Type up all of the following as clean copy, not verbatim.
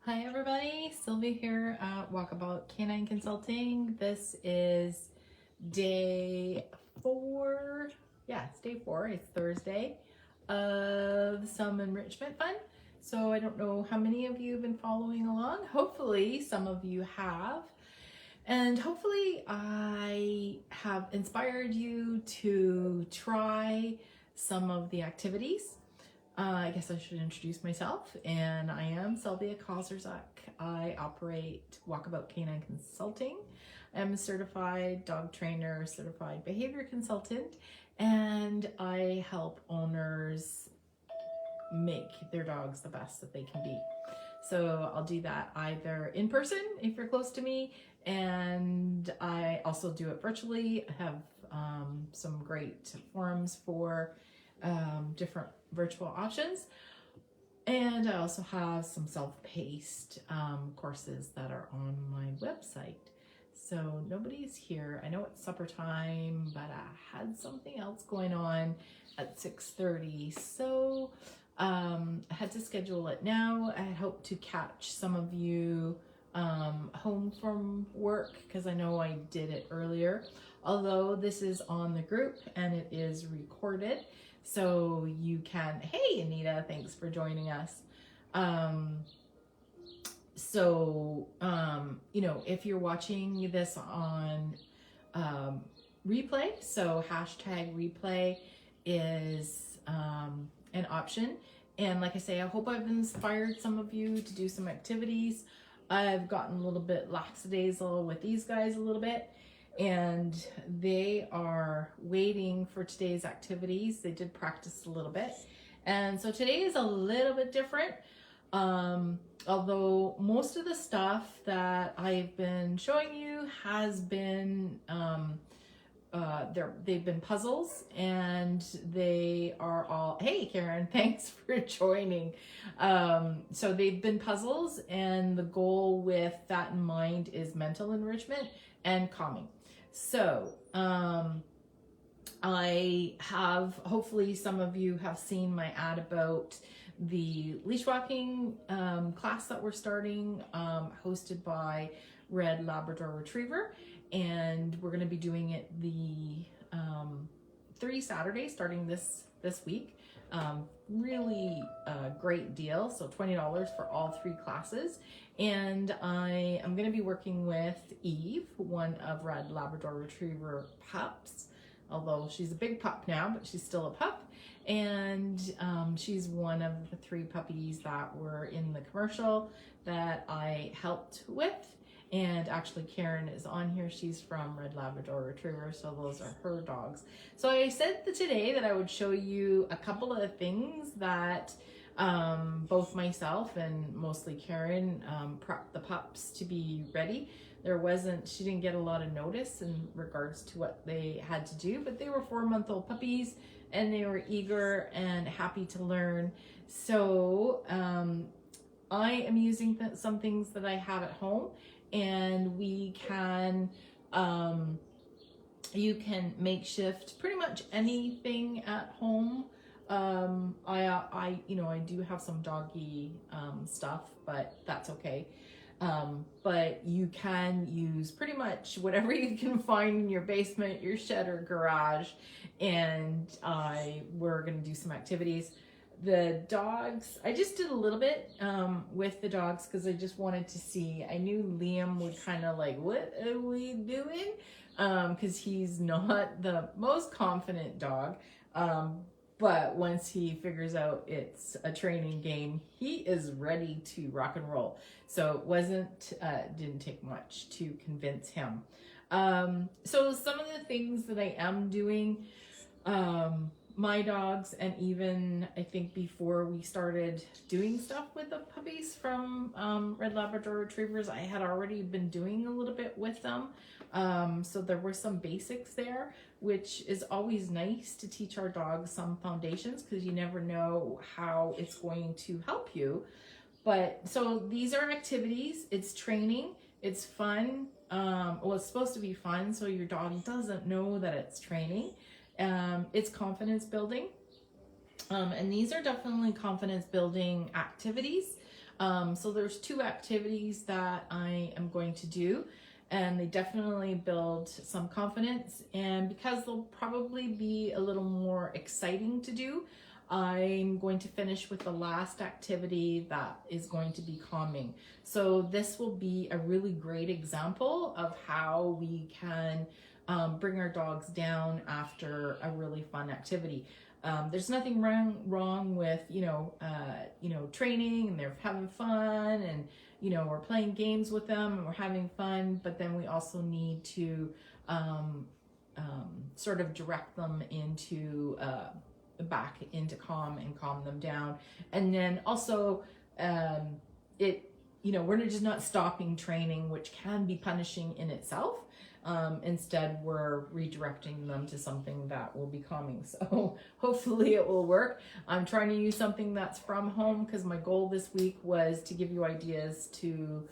Hi everybody, Sylvia here at Walkabout Canine Consulting. This is day 4, it's day 4, it's Thursday, of some enrichment fun. So I don't know how many of you have been following along. Hopefully some of you have. And hopefully I have inspired you to try some of the activities. I guess I should introduce myself, and I am Sylvia Kozerzak. I operate Walkabout Canine Consulting. I'm a certified dog trainer, certified behavior consultant, and I help owners make their dogs the best that they can be. So I'll do that either in person if you're close to me, and I also do it virtually. I have some great forums for different virtual options, and I also have some self-paced courses that are on my website. So nobody's here. I know it's supper time, but I had something else going on at 6:30, so I had to schedule it now. I hope to catch some of you home from work, because I know I did it earlier, although this is on the group and it is recorded, so you can, hey Anita, thanks for joining us. You know, if you're watching this on replay, so hashtag replay is an option. And like I say, I hope I've inspired some of you to do some activities. I've gotten a little bit lackadaisical with these guys a little bit, and they are waiting for today's activities. They did practice a little bit, and so today is a little bit different. Although most of the stuff that I've been showing you has been they've been puzzles, and they are all, hey Karen, thanks for joining. So they've been puzzles, and the goal with that in mind is mental enrichment and calming. So I have, hopefully some of you have seen my ad about the leash walking class that we're starting, hosted by Red Labrador Retriever, and we're going to be doing it the 3 Saturdays starting this week. Really a great deal, so $20 for all 3 classes. And I am going to be working with Eve, one of Red Labrador Retriever pups, although she's a big pup now, but she's still a pup. And she's one of the 3 puppies that were in the commercial that I helped with. And actually Karen is on here. She's from Red Labrador Retriever, so those are her dogs. So I said today that I would show you a couple of things that both myself and mostly Karen prepped the pups to be ready. She didn't get a lot of notice in regards to what they had to do, but they were 4-month-old puppies, and they were eager and happy to learn. So I am using some things that I have at home, and we can you can makeshift pretty much anything at home. I do have some doggy stuff, but that's okay. But you can use pretty much whatever you can find in your basement, your shed, or garage, and we're going to do some activities. The dogs, I just did a little bit with the dogs because I just wanted to see. I knew Liam would kind of like, what are we doing? Because he's not the most confident dog. But once he figures out it's a training game, he is ready to rock and roll. So it didn't take much to convince him. So some of the things that I am doing, my dogs, and even I think before we started doing stuff with the puppies from Red Labrador Retrievers, I had already been doing a little bit with them. So there were some basics there, which is always nice to teach our dogs some foundations, because you never know how it's going to help you. But so these are activities, it's training, it's fun. Well, it's supposed to be fun, so your dog doesn't know that it's training. It's confidence building. And these are definitely confidence building activities. So there's 2 activities that I am going to do, and they definitely build some confidence, and because they'll probably be a little more exciting to do, I'm going to finish with the last activity that is going to be calming. So this will be a really great example of how we can bring our dogs down after a really fun activity. There's nothing wrong with, training, and they're having fun, and, we're playing games with them and we're having fun, but then we also need to sort of direct them into back into calm and calm them down. And then also we're just not stopping training, which can be punishing in itself. Instead, we're redirecting them to something that will be calming. So hopefully it will work. I'm trying to use something that's from home, because my goal this week was to give you ideas to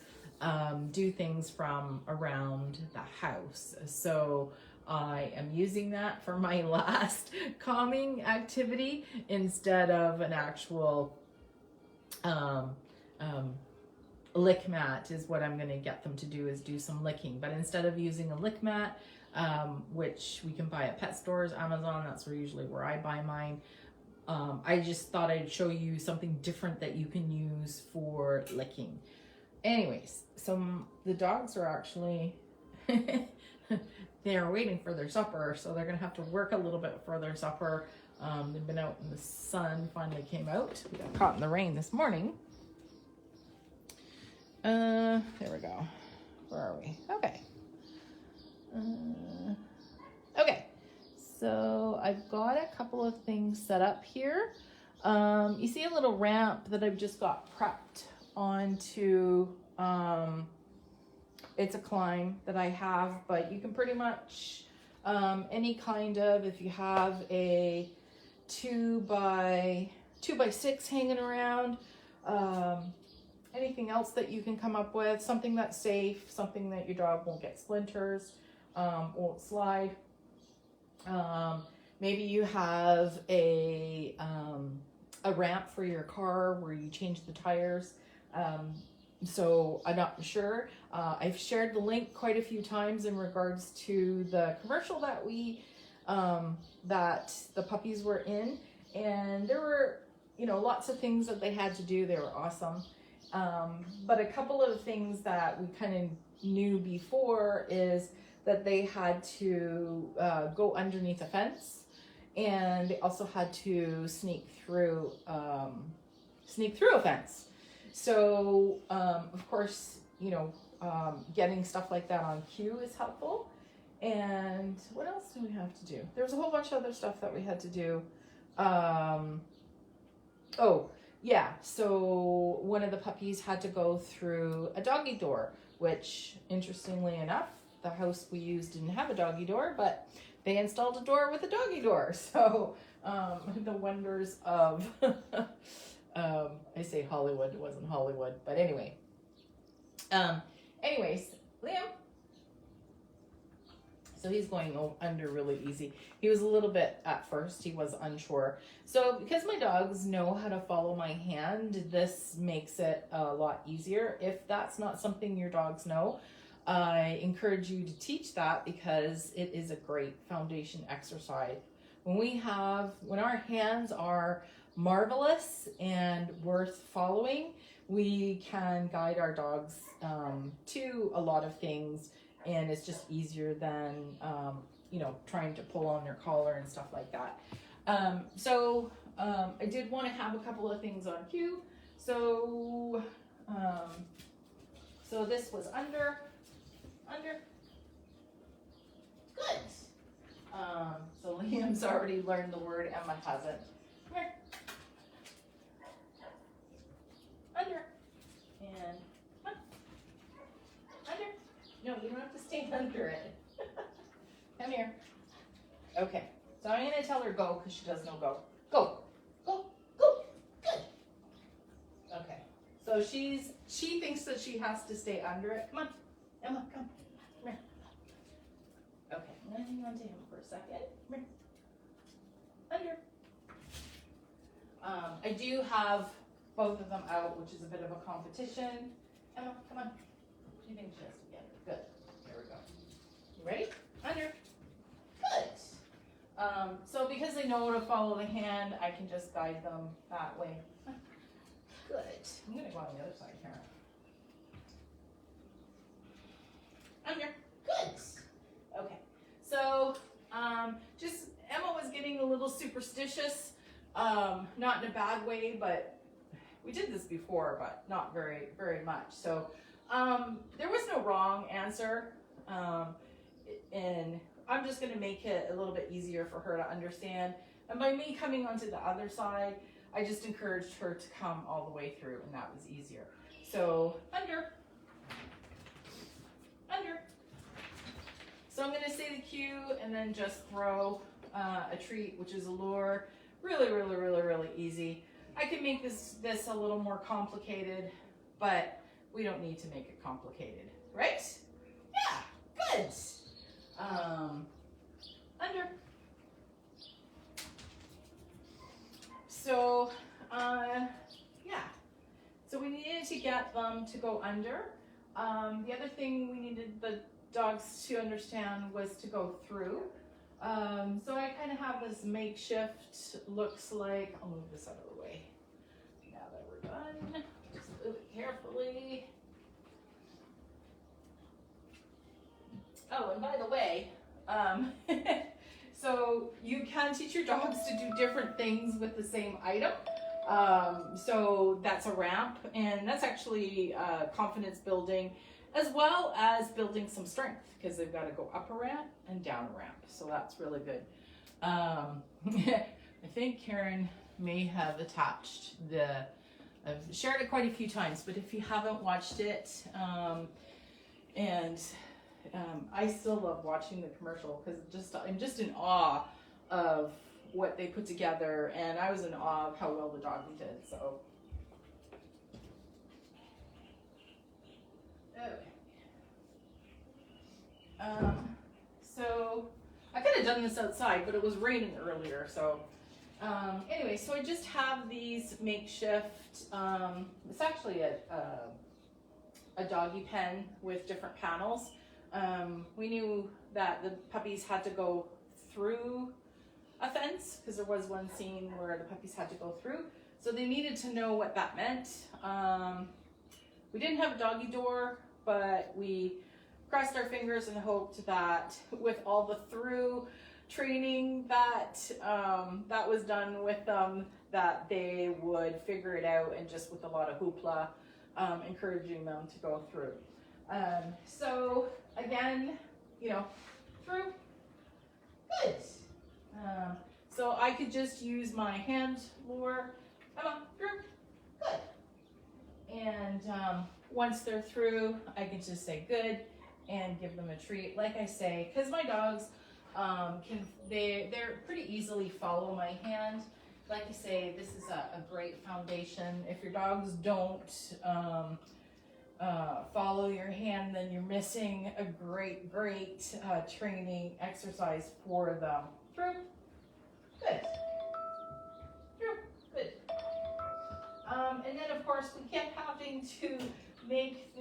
do things from around the house. So I am using that for my last calming activity instead of an actual lick mat is what I'm going to get them to do, is do some licking. But instead of using a lick mat, which we can buy at pet stores, Amazon, that's usually where I buy mine. I just thought I'd show you something different that you can use for licking. Anyways, so the dogs are actually, they're waiting for their supper, so they're going to have to work a little bit for their supper. They've been out in the sun, finally came out. We got caught in the rain this morning. There we go. Where are we? Okay. Okay. So I've got a couple of things set up here. You see a little ramp that I've just got prepped onto, it's a climb that I have, but you can pretty much, any kind of, if you have a 2x6 hanging around, anything else that you can come up with, something that's safe, something that your dog won't get splinters, won't slide. Maybe you have a ramp for your car where you change the tires. So I'm not sure. I've shared the link quite a few times in regards to the commercial that that the puppies were in, and there were, lots of things that they had to do. They were awesome. But a couple of things that we kind of knew before is that they had to go underneath a fence, and they also had to sneak through a fence. So, of course, getting stuff like that on cue is helpful. And what else do we have to do? There's a whole bunch of other stuff that we had to do. Yeah, so one of the puppies had to go through a doggy door, which, interestingly enough, the house we used didn't have a doggy door, but they installed a door with a doggy door. So the wonders of, I say Hollywood, it wasn't Hollywood, but anyway. Anyways, Liam. So he's going under really easy. He was a little bit, at first, he was unsure. So because my dogs know how to follow my hand, this makes it a lot easier. If that's not something your dogs know, I encourage you to teach that, because it is a great foundation exercise. When our hands are marvelous and worth following, we can guide our dogs to a lot of things. And it's just easier than, trying to pull on their collar and stuff like that. So I did want to have a couple of things on cue. So this was under. Good. So Liam's already learned the word, Emma hasn't. Come here. Under. And under. No, you don't have to stay under it. Come here. Okay. So I'm going to tell her go, because she does know go. Go. Go. Go. Good. Okay. So she thinks that she has to stay under it. Come on. Emma, come. Come here. Okay. I'm going to hang on to him for a second. Come here. Under. I do have both of them out, which is a bit of a competition. Emma, come on. Do you think she has to get it? Good. There we go. You ready? Under. Good. So because they know to follow the hand, I can just guide them that way. Good. I'm going to go on the other side here. Under. Good. Okay. So just Emma was getting a little superstitious. Not in a bad way, but we did this before, but not very, very much. So there was no wrong answer. And I'm just going to make it a little bit easier for her to understand. And by me coming onto the other side, I just encouraged her to come all the way through, and that was easier. So under. So I'm going to say the cue and then just throw a treat, which is a lure. Really, really, really, really easy. I can make this a little more complicated, but we don't need to make it complicated, right? Yeah, good. Under. So, yeah. So we needed to get them to go under. The other thing we needed the dogs to understand was to go through. So I kind of have this makeshift, looks like, I'll move this out of the way. Now that we're done, just move it carefully. Oh, and by the way, so you can teach your dogs to do different things with the same item. So that's a ramp, and that's actually confidence building, as well as building some strength, because they've got to go up a ramp and down a ramp. So that's really good. I think Karen may have attached I've shared it quite a few times, but if you haven't watched it, I still love watching the commercial because I'm just in awe of what they put together, and I was in awe of how well the doggy did. So, okay. So I could have done this outside, but it was raining earlier. So anyway, so I just have these makeshift. It's actually a doggy pen with different panels. We knew that the puppies had to go through a fence because there was one scene where the puppies had to go through. So they needed to know what that meant. We didn't have a doggy door, but we crossed our fingers and hoped that with all the through training that that was done with them, that they would figure it out, and just with a lot of hoopla, encouraging them to go through. So again, through, good. So I could just use my hand lure, come on, through, good. And once they're through, I can just say good and give them a treat. Like I say, because my dogs they're pretty easily follow my hand. Like I say, this is a great foundation. If your dogs don't follow your hand, then you're missing a great training exercise for them. Through, good. Through, good. And then of course we kept having to make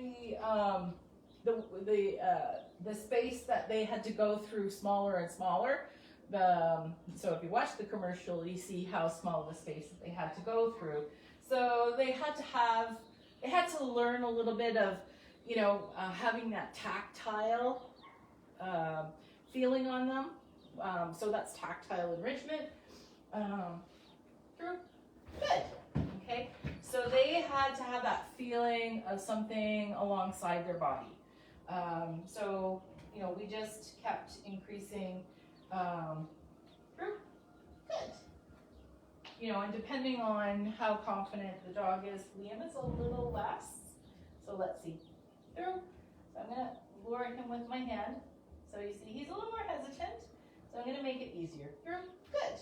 the space that they had to go through smaller and smaller. So if you watch the commercial, you see how small the space that they had to go through. So they had to learn a little bit of, having that tactile feeling on them. So that's tactile enrichment. Through, good. Okay, so they had to have that feeling of something alongside their body. So we just kept increasing through, good. And depending on how confident the dog is, Liam is a little less. So let's see, through. So I'm gonna lure him with my hand. So you see he's a little more hesitant. So I'm gonna make it easier. Through, good.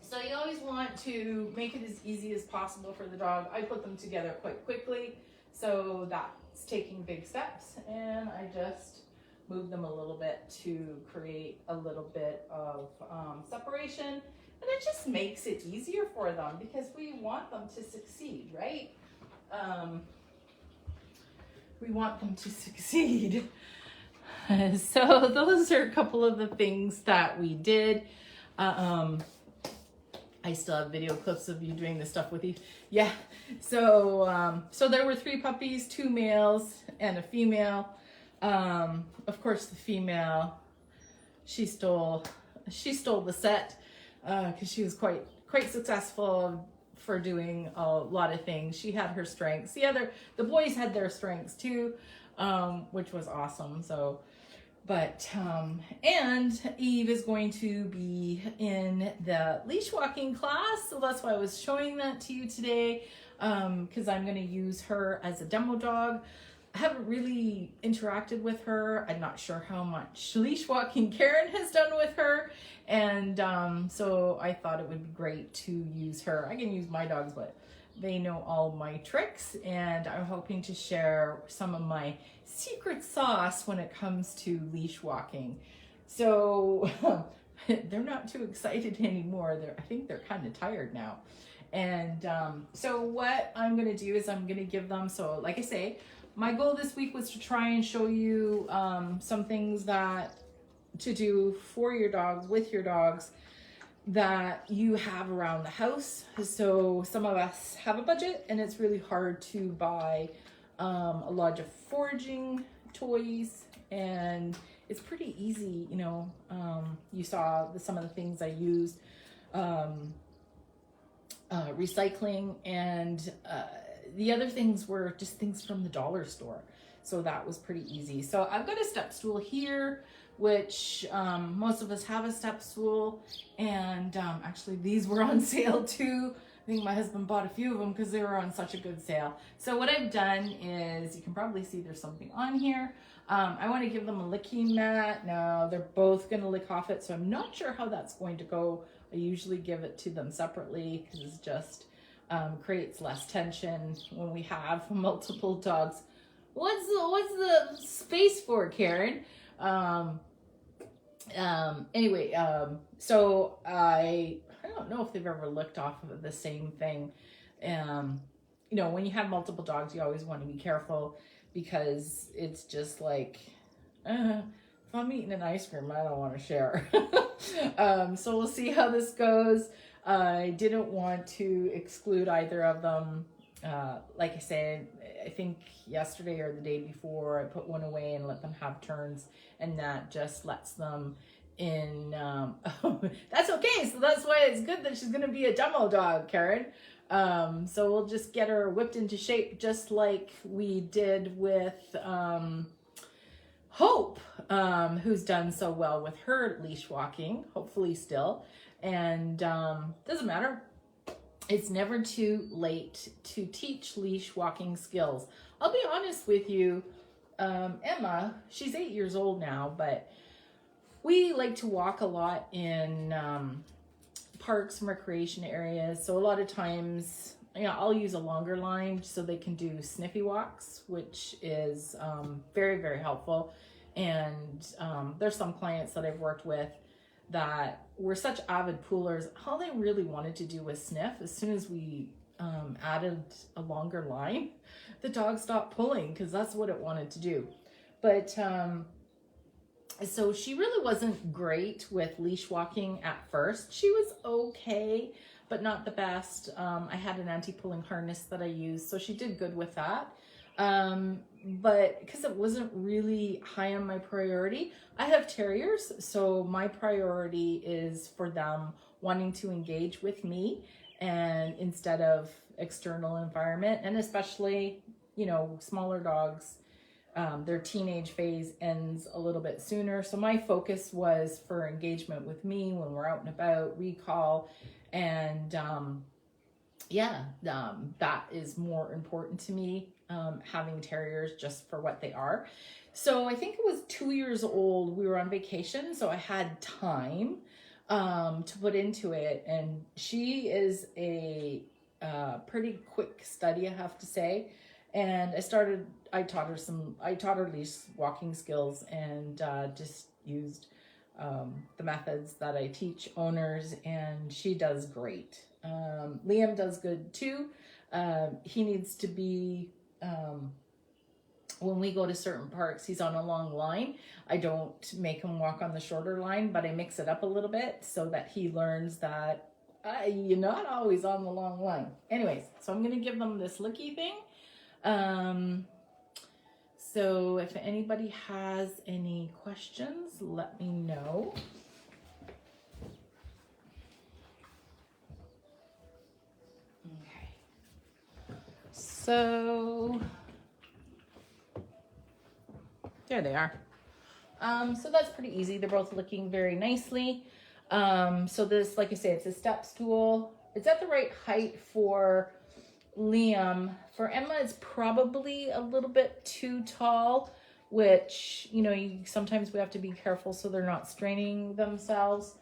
So you always want to make it as easy as possible for the dog. I put them together quite quickly, so that's taking big steps, and I just move them a little bit to create a little bit of separation. And it just makes it easier for them because we want them to succeed, right? We want them to succeed. So those are a couple of the things that we did. I still have video clips of you doing this stuff with you. Yeah. So there were 3 puppies, 2 males and a female. Of course, the female, she stole the set because she was quite successful for doing a lot of things. She had her strengths. The boys had their strengths too, which was awesome. So. But, and Eve is going to be in the leash walking class. So that's why I was showing that to you today. Cause I'm going to use her as a demo dog. I haven't really interacted with her. I'm not sure how much leash walking Karen has done with her. And, so I thought it would be great to use her. I can use my dogs, but they know all my tricks, and I'm hoping to share some of my secret sauce when it comes to leash walking. So they're not too excited anymore. I think they're kind of tired now. And so what I'm going to do is I'm going to give them, so like I say, my goal this week was to try and show you some things that to do for your dogs, with your dogs, that you have around the house. So some of us have a budget and it's really hard to buy a lot of foraging toys, and it's pretty easy, you know. You saw some of the things I used, recycling, and the other things were just things from the dollar store. So that was pretty easy. So I've got a step stool here, which most of us have a step stool, and actually these were on sale too. I think my husband bought a few of them because they were on such a good sale. So what I've done is, you can probably see there's something on here. I want to give them a licking mat. Now they're both going to lick off it, so I'm not sure how that's going to go. I usually give it to them separately because it just creates less tension when we have multiple dogs. What's the space for, Karen? Anyway, so I don't know if they've ever licked off of the same thing. You know, when you have multiple dogs, you always want to be careful because it's just like, if I'm eating an ice cream, I don't want to share. So we'll see how this goes. I didn't want to exclude either of them. Like I said, I think yesterday or the day before, I put one away and let them have turns, and that just lets them in. That's okay. So that's why it's good that she's going to be a demo dog, Karen. So we'll just get her whipped into shape just like we did with Hope, who's done so well with her leash walking, hopefully still. And doesn't matter. It's never too late to teach leash walking skills. I'll be honest with you, Emma, she's 8 years old now, but we like to walk a lot in parks and recreation areas. So a lot of times, you know, I'll use a longer line so they can do sniffy walks, which is very, very helpful. And there's some clients that I've worked with that were such avid poolers. All they really wanted to do was sniff. As soon as we added a longer line, the dog stopped pulling because that's what it wanted to do. But so she really wasn't great with leash walking at first. She was okay, but not the best. I had an anti-pulling harness that I used, so she did good with that. But because it wasn't really high on my priority, I have terriers, so my priority is for them wanting to engage with me and instead of external environment. And especially, you know, smaller dogs, their teenage phase ends a little bit sooner. So my focus was for engagement with me when we're out and about, recall, and that is more important to me, having terriers just for what they are. So I think it was 2 years old. We were on vacation, so I had time to put into it. And she is a pretty quick study, I have to say. And I taught her leash walking skills, and just used the methods that I teach owners, and she does great. Liam does good too. He needs to be, when we go to certain parks, he's on a long line. I don't make him walk on the shorter line, but I mix it up a little bit so that he learns that you're not always on the long line. Anyways, so I'm going to give them this looky thing. So if anybody has any questions, let me know. Okay. So there they are. So that's pretty easy. They're both looking very nicely. So this, like I say, it's a step stool. It's at the right height for Liam. For Emma, it's probably a little bit too tall, which, you know, sometimes we have to be careful so they're not straining themselves.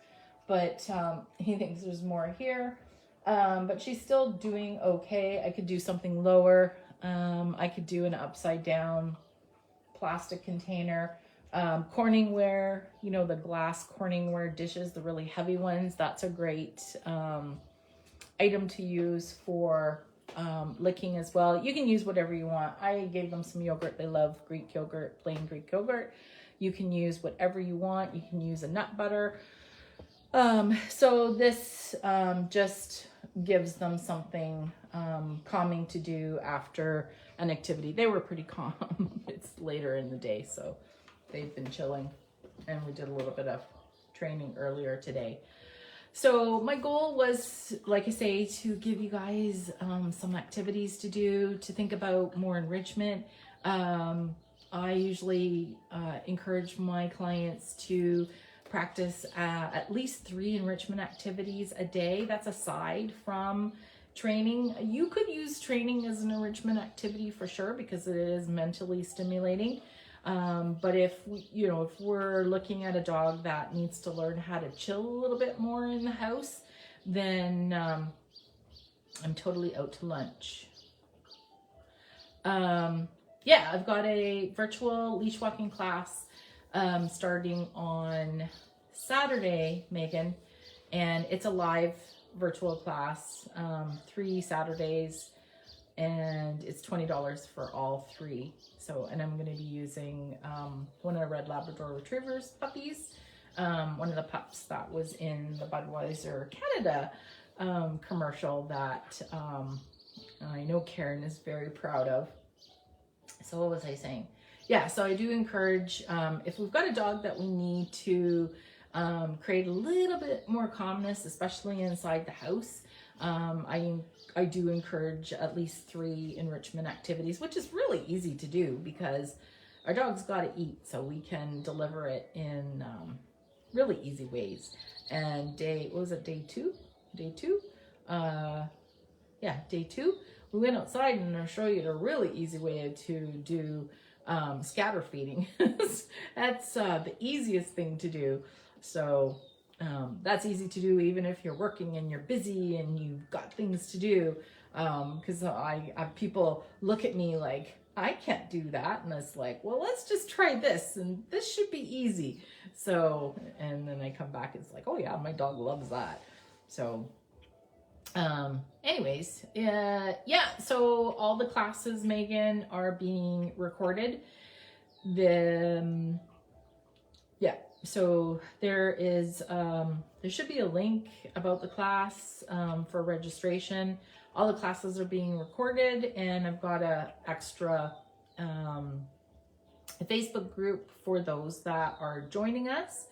But he thinks there's more here. But she's still doing okay. I could do something lower. I could do an upside down plastic container. Corningware, you know, the glass Corningware dishes, the really heavy ones, that's a great item to use for licking as well. You can use whatever you want. I gave them some yogurt. They love Greek yogurt, plain Greek yogurt. You can use whatever you want. You can use a nut butter. So this just gives them something calming to do after an activity. They were pretty calm. It's later in the day, so they've been chilling, and we did a little bit of training earlier today. So my goal was, like I say, to give you guys some activities to do, to think about more enrichment. I usually encourage my clients to practice at least 3 enrichment activities a day. That's aside from training. You could use training as an enrichment activity for sure, because it is mentally stimulating. But if we're looking at a dog that needs to learn how to chill a little bit more in the house, then I'm totally out to lunch. Yeah, I've got a virtual leash walking class starting on Saturday, Megan, and it's a live virtual class, 3 Saturdays, and it's $20 for all 3. So, and I'm going to be using one of the Red Labrador Retrievers puppies, one of the pups that was in the Budweiser Canada commercial that I know Karen is very proud of. So what was I saying? Yeah, so I do encourage, if we've got a dog that we need to create a little bit more calmness, especially inside the house, I do encourage at least 3 enrichment activities, which is really easy to do because our dog's got to eat, so we can deliver it in really easy ways. And day 2? Day 2? Yeah, day 2. We went outside, and I'll show you a really easy way to do scatter feeding. That's the easiest thing to do. So that's easy to do even if you're working and you're busy and you've got things to do. Because I have people look at me like, I can't do that. And it's like, well, let's just try this, and this should be easy. So, and then I come back, it's like, oh yeah, my dog loves that. So anyways, yeah, so all the classes, Megan, are being recorded. Yeah, so there is, there should be a link about the class for registration. All the classes are being recorded, and I've got a extra a Facebook group for those that are joining us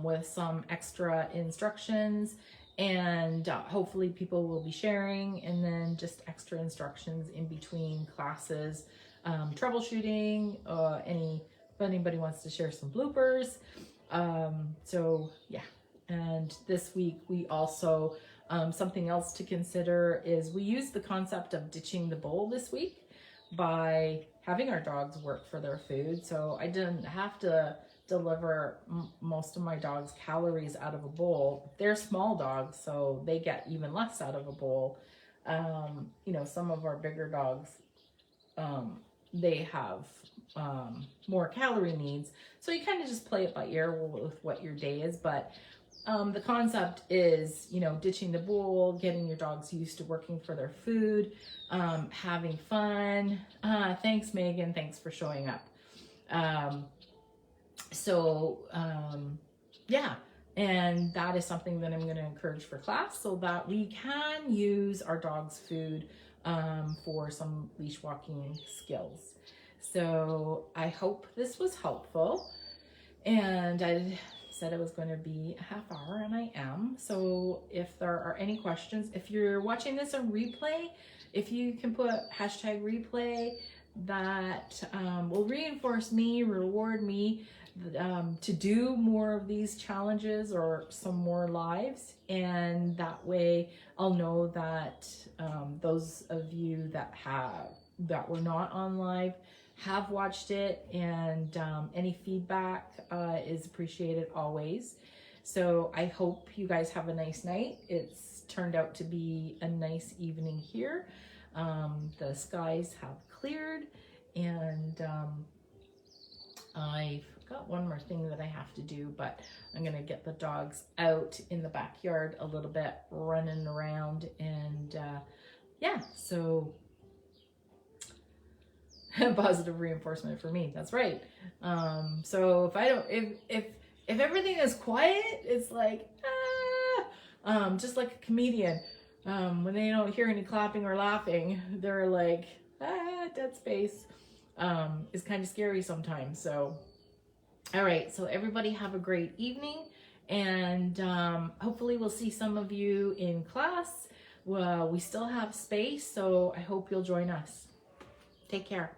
with some extra instructions, and hopefully people will be sharing, and then just extra instructions in between classes, troubleshooting, if anybody wants to share some bloopers. So yeah, and this week we also, something else to consider is we use the concept of ditching the bowl this week by having our dogs work for their food. So I didn't have to deliver most of my dogs' calories out of a bowl. They're small dogs, so they get even less out of a bowl. You know, some of our bigger dogs, they have more calorie needs. So you kind of just play it by ear with what your day is. But the concept is, you know, ditching the bowl, getting your dogs used to working for their food, having fun. Thanks, Megan. Thanks for showing up. Yeah, and that is something that I'm going to encourage for class so that we can use our dog's food for some leash walking skills. So I hope this was helpful, and I said it was going to be a half hour, and I am. So if there are any questions, if you're watching this on replay, if you can put hashtag replay, that will reinforce me, reward me to do more of these challenges or some more lives, and that way I'll know that those of you that were not on live have watched it, and any feedback is appreciated always. So I hope you guys have a nice night. It's turned out to be a nice evening here. The skies have cleared, and I've got one more thing that I have to do, but I'm gonna get the dogs out in the backyard a little bit, running around, and yeah, so positive reinforcement for me. That's right. So if everything is quiet, it's like just like a comedian. When they don't hear any clapping or laughing, they're like, dead space. Is kind of scary sometimes. So, all right. So everybody have a great evening, and hopefully we'll see some of you in class. Well, we still have space, so I hope you'll join us. Take care.